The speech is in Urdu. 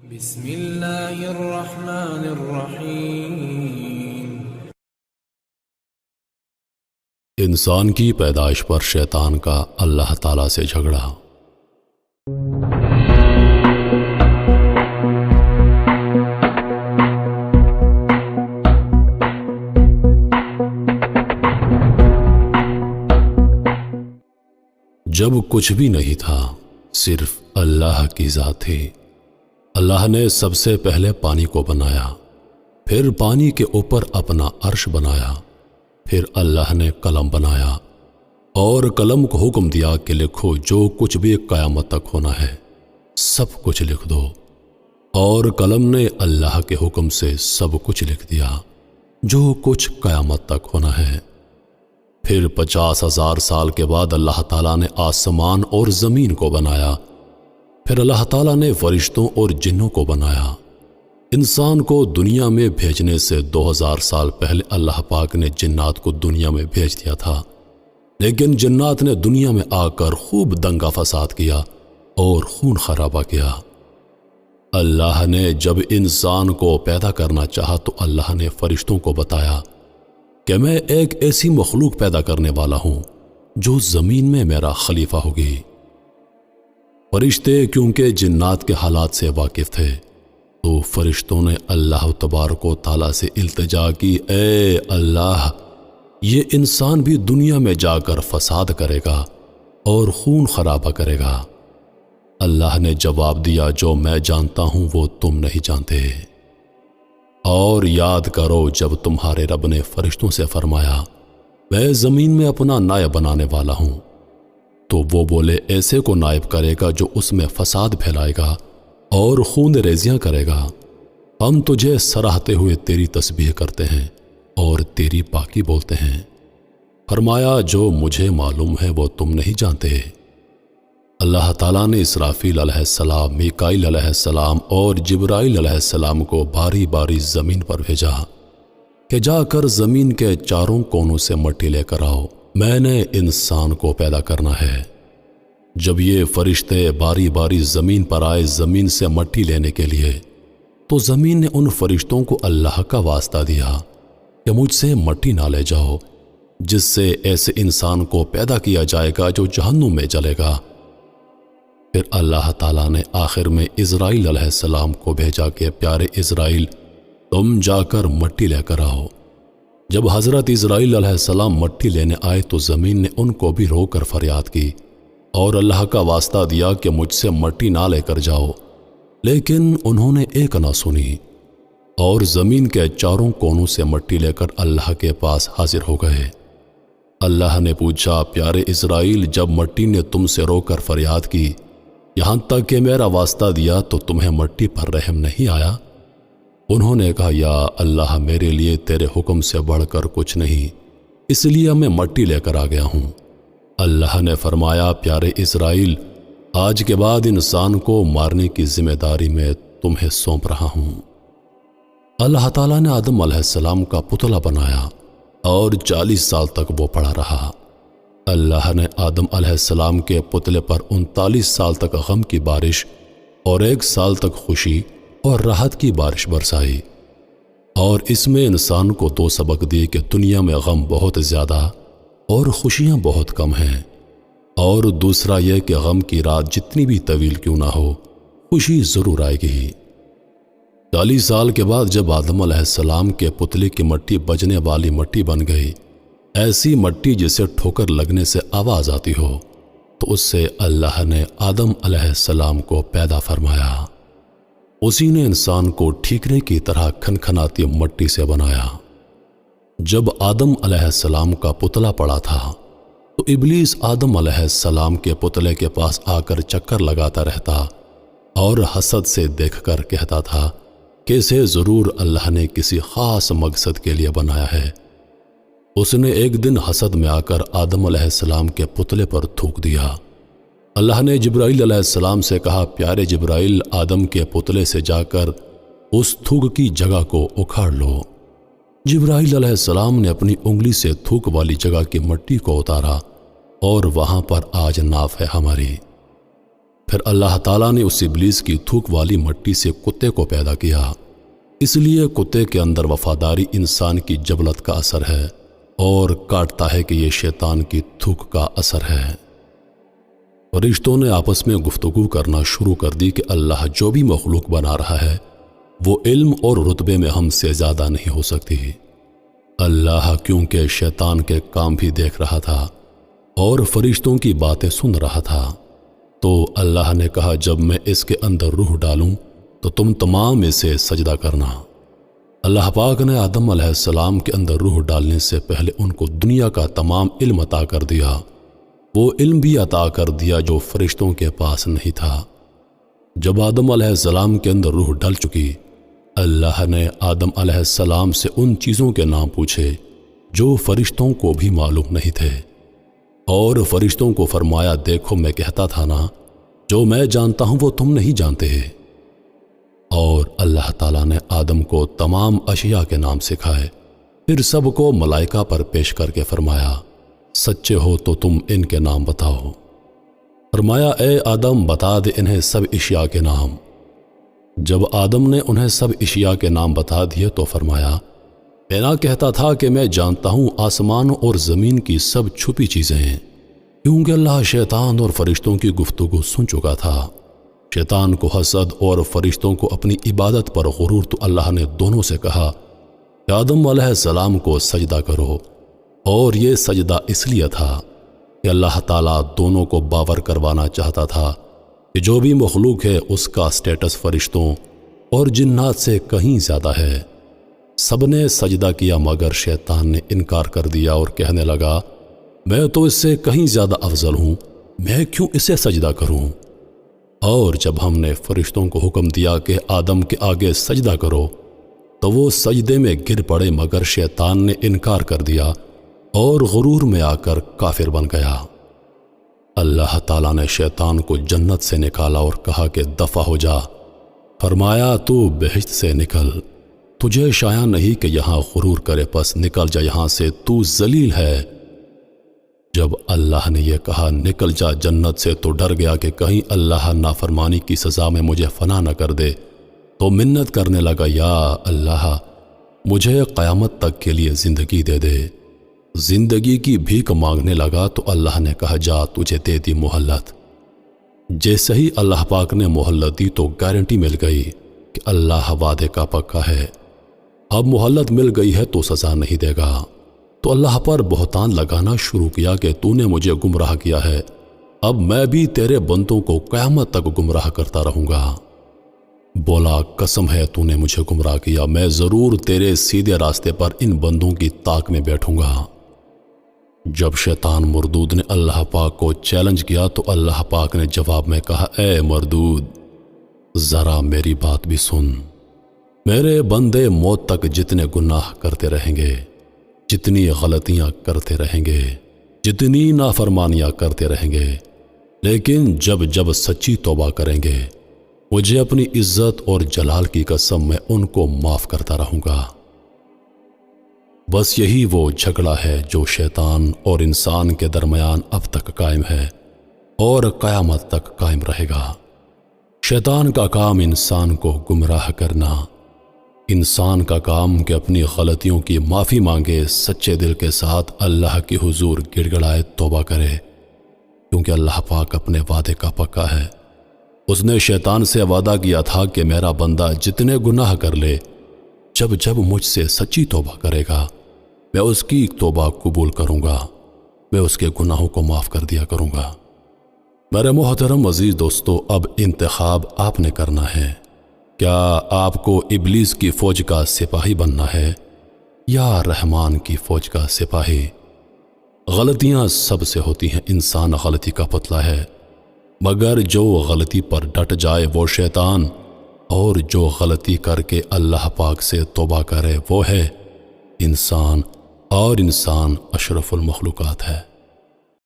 بسم اللہ الرحمن الرحیم۔ انسان کی پیدائش پر شیطان کا اللہ تعالیٰ سے جھگڑا۔ جب کچھ بھی نہیں تھا، صرف اللہ کی ذات تھی۔ اللہ نے سب سے پہلے پانی کو بنایا، پھر پانی کے اوپر اپنا عرش بنایا، پھر اللہ نے قلم بنایا اور قلم کو حکم دیا کہ لکھو جو کچھ بھی قیامت تک ہونا ہے سب کچھ لکھ دو، اور قلم نے اللہ کے حکم سے سب کچھ لکھ دیا جو کچھ قیامت تک ہونا ہے۔ پھر 50,000 سال کے بعد اللہ تعالیٰ نے آسمان اور زمین کو بنایا، پھر اللہ تعالیٰ نے فرشتوں اور جنوں کو بنایا۔ انسان کو دنیا میں بھیجنے سے 2000 سال پہلے اللہ پاک نے جنات کو دنیا میں بھیج دیا تھا، لیکن جنات نے دنیا میں آ کر خوب دنگا فساد کیا اور خون خرابہ کیا۔ اللہ نے جب انسان کو پیدا کرنا چاہا تو اللہ نے فرشتوں کو بتایا کہ میں ایک ایسی مخلوق پیدا کرنے والا ہوں جو زمین میں میرا خلیفہ ہوگی۔ فرشتے کیونکہ جنات کے حالات سے واقف تھے تو فرشتوں نے اللہ تبارک و تعالیٰ سے التجا کی، اے اللہ، یہ انسان بھی دنیا میں جا کر فساد کرے گا اور خون خرابہ کرے گا۔ اللہ نے جواب دیا، جو میں جانتا ہوں وہ تم نہیں جانتے۔ اور یاد کرو جب تمہارے رب نے فرشتوں سے فرمایا میں زمین میں اپنا نائب بنانے والا ہوں، تو وہ بولے ایسے کو نائب کرے گا جو اس میں فساد پھیلائے گا اور خون ریزیاں کرے گا۔ ہم تجھے سراہتے ہوئے تیری تسبیح کرتے ہیں اور تیری پاکی بولتے ہیں۔ فرمایا جو مجھے معلوم ہے وہ تم نہیں جانتے۔ اللہ تعالیٰ نے اسرافیل علیہ السلام، میکائیل علیہ السلام اور جبرائیل علیہ السلام کو باری باری زمین پر بھیجا کہ جا کر زمین کے چاروں کونوں سے مٹی لے کر آؤ، میں نے انسان کو پیدا کرنا ہے۔ جب یہ فرشتے باری باری زمین پر آئے زمین سے مٹی لینے کے لیے، تو زمین نے ان فرشتوں کو اللہ کا واسطہ دیا کہ مجھ سے مٹی نہ لے جاؤ، جس سے ایسے انسان کو پیدا کیا جائے گا جو جہنم میں جلے گا۔ پھر اللہ تعالیٰ نے آخر میں اسرائیل علیہ السلام کو بھیجا کہ پیارے اسرائیل، تم جا کر مٹی لے کر آؤ۔ جب حضرت اسرائیل علیہ السلام مٹی لینے آئے تو زمین نے ان کو بھی رو کر فریاد کی اور اللہ کا واسطہ دیا کہ مجھ سے مٹی نہ لے کر جاؤ، لیکن انہوں نے ایک نہ سنی اور زمین کے چاروں کونوں سے مٹی لے کر اللہ کے پاس حاضر ہو گئے۔ اللہ نے پوچھا، پیارے اسرائیل، جب مٹی نے تم سے رو کر فریاد کی یہاں تک کہ میرا واسطہ دیا تو تمہیں مٹی پر رحم نہیں آیا؟ انہوں نے کہا، یا اللہ، میرے لیے تیرے حکم سے بڑھ کر کچھ نہیں، اس لیے میں مٹی لے کر آ گیا ہوں۔ اللہ نے فرمایا، پیارے اسرائیل، آج کے بعد انسان کو مارنے کی ذمہ داری میں تمہیں سونپ رہا ہوں۔ اللہ تعالیٰ نے آدم علیہ السلام کا پتلا بنایا اور 40 سال تک وہ پڑا رہا۔ اللہ نے آدم علیہ السلام کے پتلے پر 39 سال تک غم کی بارش اور 1 سال تک خوشی اور راحت کی بارش برسائی، اور اس میں انسان کو 2 سبق دیے کہ دنیا میں غم بہت زیادہ اور خوشیاں بہت کم ہیں، اور دوسرا یہ کہ غم کی رات جتنی بھی طویل کیوں نہ ہو، خوشی ضرور آئے گی۔ 40 سال کے بعد جب آدم علیہ السلام کے پتلے کی مٹی بجنے والی مٹی بن گئی، ایسی مٹی جسے ٹھوکر لگنے سے آواز آتی ہو، تو اس سے اللہ نے آدم علیہ السلام کو پیدا فرمایا۔ اسی نے انسان کو ٹھیکرے کی طرح کھنکھناتی مٹی سے بنایا۔ جب آدم علیہ السلام کا پتلا پڑا تھا تو ابلیس آدم علیہ السلام کے پتلے کے پاس آ کر چکر لگاتا رہتا اور حسد سے دیکھ کر کہتا تھا کہ اسے ضرور اللہ نے کسی خاص مقصد کے لیے بنایا ہے۔ اس نے ایک دن حسد میں آ کر آدم علیہ السلام کے پتلے پر تھوک دیا۔ اللہ نے جبرائیل علیہ السلام سے کہا، پیارے جبرائیل، آدم کے پتلے سے جا کر اس تھوک کی جگہ کو اکھاڑ لو۔ جبرائیل علیہ السلام نے اپنی انگلی سے تھوک والی جگہ کی مٹی کو اتارا اور وہاں پر آج ناف ہے ہماری۔ پھر اللہ تعالیٰ نے اس ابلیس کی تھوک والی مٹی سے کتے کو پیدا کیا، اس لیے کتے کے اندر وفاداری انسان کی جبلت کا اثر ہے اور کاٹتا ہے کہ یہ شیطان کی تھوک کا اثر ہے۔ فرشتوں نے آپس میں گفتگو کرنا شروع کر دی کہ اللہ جو بھی مخلوق بنا رہا ہے وہ علم اور رتبے میں ہم سے زیادہ نہیں ہو سکتی۔ اللہ کیونکہ شیطان کے کام بھی دیکھ رہا تھا اور فرشتوں کی باتیں سن رہا تھا، تو اللہ نے کہا جب میں اس کے اندر روح ڈالوں تو تم تمام اسے سجدہ کرنا۔ اللہ پاک نے آدم علیہ السلام کے اندر روح ڈالنے سے پہلے ان کو دنیا کا تمام علم عطا کر دیا، وہ علم بھی عطا کر دیا جو فرشتوں کے پاس نہیں تھا۔ جب آدم علیہ السلام کے اندر روح ڈل چکی، اللہ نے آدم علیہ السلام سے ان چیزوں کے نام پوچھے جو فرشتوں کو بھی معلوم نہیں تھے، اور فرشتوں کو فرمایا دیکھو میں کہتا تھا نا جو میں جانتا ہوں وہ تم نہیں جانتے۔ اور اللہ تعالیٰ نے آدم کو تمام اشیاء کے نام سکھائے، پھر سب کو ملائکہ پر پیش کر کے فرمایا سچے ہو تو تم ان کے نام بتاؤ۔ فرمایا اے آدم بتا دے انہیں سب اشیاء کے نام۔ جب آدم نے انہیں سب اشیاء کے نام بتا دیے تو فرمایا میں نہ کہتا تھا کہ میں جانتا ہوں آسمانوں اور زمین کی سب چھپی چیزیں، کیونکہ اللہ شیطان اور فرشتوں کی گفتگو سن چکا تھا۔ شیطان کو حسد اور فرشتوں کو اپنی عبادت پر غرور، تو اللہ نے دونوں سے کہا کہ آدم علیہ السلام کو سجدہ کرو، اور یہ سجدہ اس لیے تھا کہ اللہ تعالیٰ دونوں کو باور کروانا چاہتا تھا کہ جو بھی مخلوق ہے اس کا سٹیٹس فرشتوں اور جنات سے کہیں زیادہ ہے۔ سب نے سجدہ کیا مگر شیطان نے انکار کر دیا اور کہنے لگا میں تو اس سے کہیں زیادہ افضل ہوں، میں کیوں اسے سجدہ کروں؟ اور جب ہم نے فرشتوں کو حکم دیا کہ آدم کے آگے سجدہ کرو تو وہ سجدے میں گر پڑے، مگر شیطان نے انکار کر دیا اور غرور میں آ کر کافر بن گیا۔ اللہ تعالیٰ نے شیطان کو جنت سے نکالا اور کہا کہ دفع ہو جا، فرمایا تو بہشت سے نکل، تجھے شایع نہیں کہ یہاں غرور کرے، پس نکل جا یہاں سے، تو ذلیل ہے۔ جب اللہ نے یہ کہا نکل جا جنت سے تو ڈر گیا کہ کہیں اللہ نافرمانی کی سزا میں مجھے فنا نہ کر دے، تو منت کرنے لگا یا اللہ مجھے قیامت تک کے لیے زندگی دے دے۔ زندگی کی بھیک مانگنے لگا تو اللہ نے کہا جا تجھے دے دی مہلت۔ جیسے ہی اللہ پاک نے مہلت دی تو گارنٹی مل گئی کہ اللہ وعدے کا پکا ہے، اب مہلت مل گئی ہے تو سزا نہیں دے گا۔ تو اللہ پر بہتان لگانا شروع کیا کہ تو نے مجھے گمراہ کیا ہے، اب میں بھی تیرے بندوں کو قیامت تک گمراہ کرتا رہوں گا۔ بولا قسم ہے تو نے مجھے گمراہ کیا، میں ضرور تیرے سیدھے راستے پر ان بندوں کی طاق میں بیٹھوں گا۔ جب شیطان مردود نے اللہ پاک کو چیلنج کیا تو اللہ پاک نے جواب میں کہا اے مردود ذرا میری بات بھی سن، میرے بندے موت تک جتنے گناہ کرتے رہیں گے، جتنی غلطیاں کرتے رہیں گے، جتنی نافرمانیاں کرتے رہیں گے، لیکن جب جب سچی توبہ کریں گے مجھے اپنی عزت اور جلال کی قسم میں ان کو معاف کرتا رہوں گا۔ بس یہی وہ جھگڑا ہے جو شیطان اور انسان کے درمیان اب تک قائم ہے اور قیامت تک قائم رہے گا۔ شیطان کا کام انسان کو گمراہ کرنا، انسان کا کام کہ اپنی غلطیوں کی معافی مانگے، سچے دل کے ساتھ اللہ کے حضور گڑ گڑائے توبہ کرے، کیونکہ اللہ پاک اپنے وعدے کا پکا ہے۔ اس نے شیطان سے وعدہ کیا تھا کہ میرا بندہ جتنے گناہ کر لے، جب جب مجھ سے سچی توبہ کرے گا میں اس کی توبہ قبول کروں گا، میں اس کے گناہوں کو معاف کر دیا کروں گا۔ میرے محترم عزیز دوستو، اب انتخاب آپ نے کرنا ہے، کیا آپ کو ابلیس کی فوج کا سپاہی بننا ہے یا رحمان کی فوج کا سپاہی؟ غلطیاں سب سے ہوتی ہیں، انسان غلطی کا پتلا ہے، مگر جو غلطی پر ڈٹ جائے وہ شیطان، اور جو غلطی کر کے اللہ پاک سے توبہ کرے وہ ہے انسان، اور انسان اشرف المخلوقات ہے۔